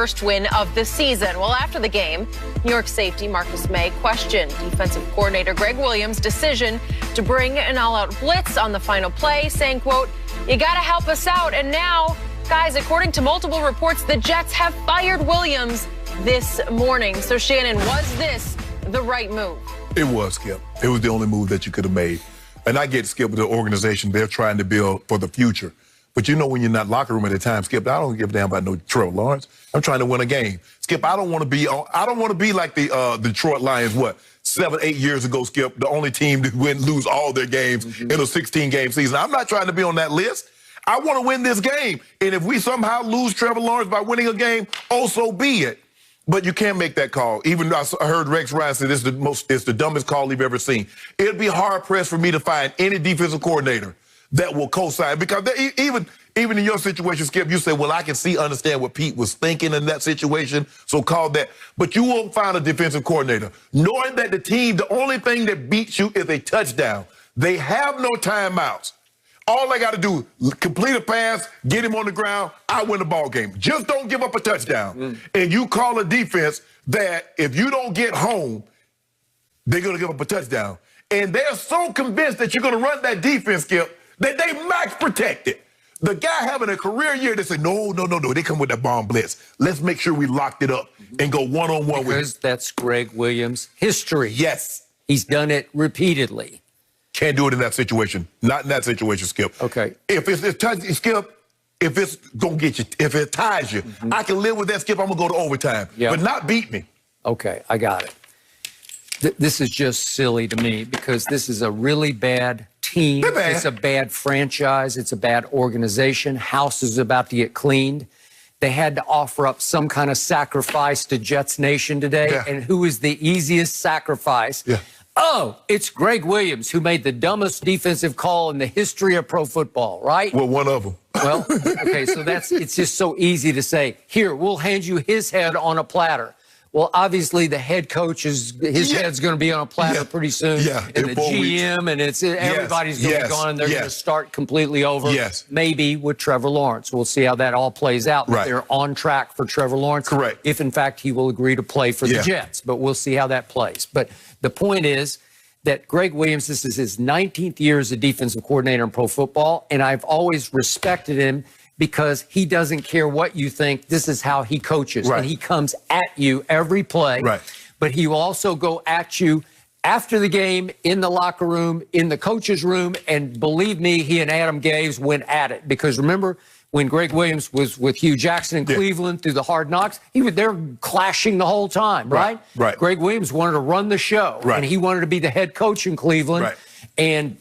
First win of the season. Well, after the game, New York safety Marcus May questioned defensive coordinator Gregg Williams' decision to bring an all-out blitz on the final play, saying, quote, "You got to help us out." And now, guys, according to multiple reports, the Jets have fired Williams this morning. So, Shannon, was this the right move? It was, Skip. It was the only move that you could have made. And I get, Skip, with the organization, they're trying to build for the future. But you know when you're not locker room at the time, Skip, I don't give a damn about no Trevor Lawrence. I'm trying to win a game. Skip, I don't want to be like the Detroit Lions, 7-8 years ago, Skip, the only team to lose all their games in a 16-game season. I'm not trying to be on that list. I want to win this game. And if we somehow lose Trevor Lawrence by winning a game, oh, so be it. But you can't make that call. Even though I heard Rex Ryan say it's the dumbest call he've ever seen. It'd be hard-pressed for me to find any defensive coordinator that will co-sign. Because even in your situation, Skip, you say, well, I can understand what Pete was thinking in that situation, so call that. But you won't find a defensive coordinator, knowing that the only thing that beats you is a touchdown. They have no timeouts. All they got to do, complete a pass, get him on the ground, I win the ball game. Just don't give up a touchdown. And you call a defense that if you don't get home, they're going to give up a touchdown. And they're so convinced that you're going to run that defense, Skip, that they max protect it. The guy having a career year, they say, no, they come with that bomb blitz. Let's make sure we locked it up and go one-on-one with him. Because that's Gregg Williams' history. Yes. He's done it repeatedly. Can't do it in that situation. Not in that situation, Skip. Okay. If Skip, if it's going to get you, if it ties you, I can live with that, Skip. I'm going to go to overtime. Yep. But not beat me. Okay, I got it. This is just silly to me because this is a really bad team. It's a bad franchise. It's a bad organization. House is about to get cleaned. They had to offer up some kind of sacrifice to Jets Nation today. Yeah. And who is the easiest sacrifice? Yeah. Oh, it's Gregg Williams, who made the dumbest defensive call in the history of pro football, right? Well, one of them. Well, okay, so it's just so easy to say, here, we'll hand you his head on a platter. Well, obviously, the head coach his head's going to be on a platter pretty soon. Yeah, and the GM, and everybody's going to be gone, and they're going to start completely over. Yes. Maybe with Trevor Lawrence. We'll see how that all plays out. Right. They're on track for Trevor Lawrence. Correct. If, in fact, he will agree to play for the Jets. But we'll see how that plays. But the point is that Gregg Williams, this is his 19th year as a defensive coordinator in pro football, and I've always respected him because he doesn't care what you think. This is how he coaches. Right. And he comes at you every play. Right. But he will also go at you after the game, in the locker room, in the coach's room. And believe me, he and Adam Gase went at it. Because remember, when Gregg Williams was with Hugh Jackson in Cleveland through the Hard Knocks, they're clashing the whole time, right? Right. Gregg Williams wanted to run the show. Right. And he wanted to be the head coach in Cleveland. Right. And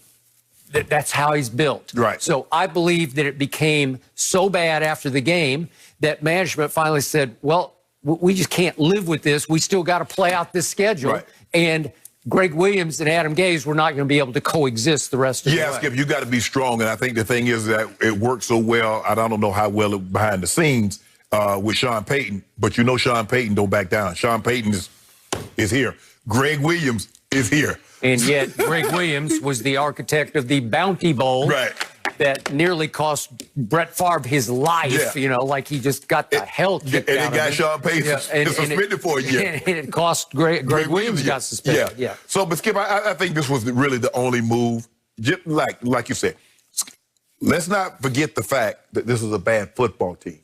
that's how he's built. Right. So I believe that it became so bad after the game that management finally said, well, we just can't live with this. We still got to play out this schedule. Right. And Gregg Williams and Adam Gase were not going to be able to coexist the rest of the way. Yeah, Skip, you got to be strong. And I think the thing is that it worked so well. I don't know how well it behind the scenes with Sean Payton. But you know Sean Payton don't back down. Sean Payton is here. Gregg Williams is here. And yet, Gregg Williams was the architect of the Bounty Bowl that nearly cost Brett Favre his life, like he just got the hell kicked out of him. And it got Sean Payton suspended for a year. And it cost Gregg Williams got suspended. Yeah. So, but Skip, I think this was really the only move. Just like you said, let's not forget the fact that this is a bad football team.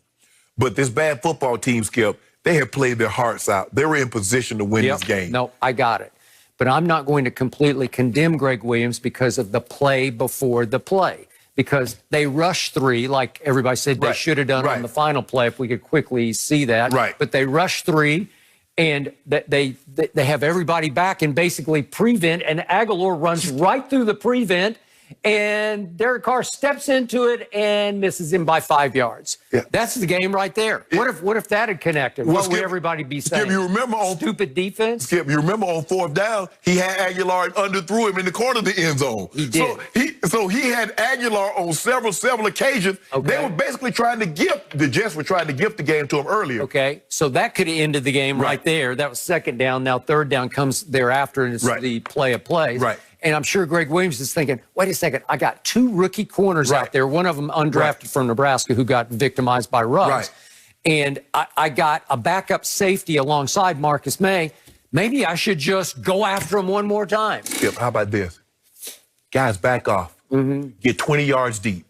But this bad football team, Skip, they have played their hearts out. They were in position to win this game. No, I got it. But I'm not going to completely condemn Gregg Williams because of the play before the play. Because they rushed 3, like everybody said they should have done on the final play, if we could quickly see that. Right. But they rushed 3, and they have everybody back and basically prevent, and Aguilar runs right through the prevent, and Derek Carr steps into it and misses him by 5 yards. Yeah. That's the game right there. What if that had connected? What would everybody be saying? Skip, you remember on stupid defense? Skip, you remember on 4th down, he had Aguilar and underthrew him in the corner of the end zone. He did. So he had Aguilar on several occasions. Okay. They were basically the Jets were trying to gift the game to him earlier. Okay, so that could have ended the game right there. That was 2nd down. Now 3rd down comes thereafter, and it's the play of plays. Right. And I'm sure Gregg Williams is thinking, wait a second, I got 2 rookie corners out there, one of them undrafted from Nebraska who got victimized by Ruggs. and I got a backup safety alongside Marcus May. Maybe I should just go after him one more time. Skip, how about this? Guys, back off. Get 20 yards deep.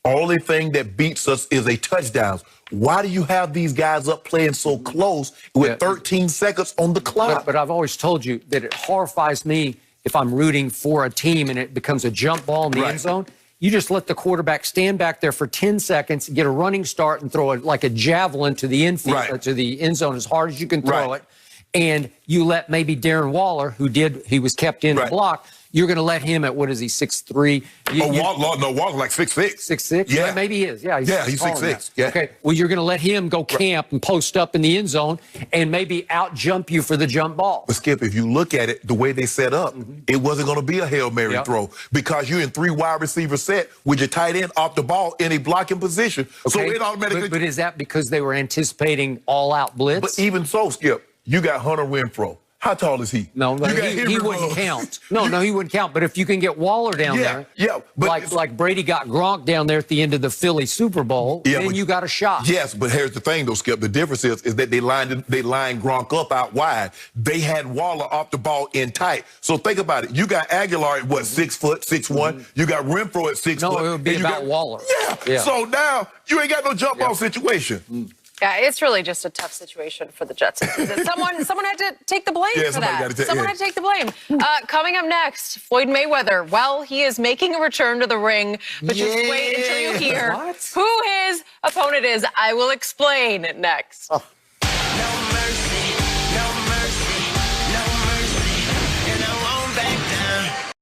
Only thing that beats us is a touchdown. Why do you have these guys up playing so close with 13 seconds on the clock? But I've always told you that it horrifies me if I'm rooting for a team and it becomes a jump ball in the end zone. You just let the quarterback stand back there for 10 seconds, get a running start, and throw it like a javelin to the infield, to the end zone as hard as you can throw it. And you let maybe Darren Waller, he was kept in the block. You're going to let him at, what is he, 6'3"? Waller's like 6'6". 6'6"? Yeah. Maybe he is. Yeah, he's 6'6". Yeah. Okay, well, you're going to let him go camp and post up in the end zone and maybe out-jump you for the jump ball. But, Skip, if you look at it, the way they set up, it wasn't going to be a Hail Mary throw because you're in 3 wide receiver set with your tight end off the ball in a blocking position. So it automatically... But is that because they were anticipating all-out blitz? But even so, Skip, you got Hunter Renfrow. How tall is he? No, he wouldn't count. No, he wouldn't count. But if you can get Waller down there, but like Brady got Gronk down there at the end of the Philly Super Bowl, then you got a shot. Yes, but here's the thing, though, Skip. The difference is that they lined Gronk up out wide. They had Waller off the ball in tight. So think about it. You got Aguilar at, what, 6 foot, 6'1"? You got Renfrow at 6 foot. No, it would be about Waller. Yeah. So now you ain't got no jump ball situation. Yeah, it's really just a tough situation for the Jets. Someone had to take the blame for that. Someone had to take the blame. Coming up next, Floyd Mayweather. Well, he is making a return to the ring, but just wait until you hear who his opponent is. I will explain next.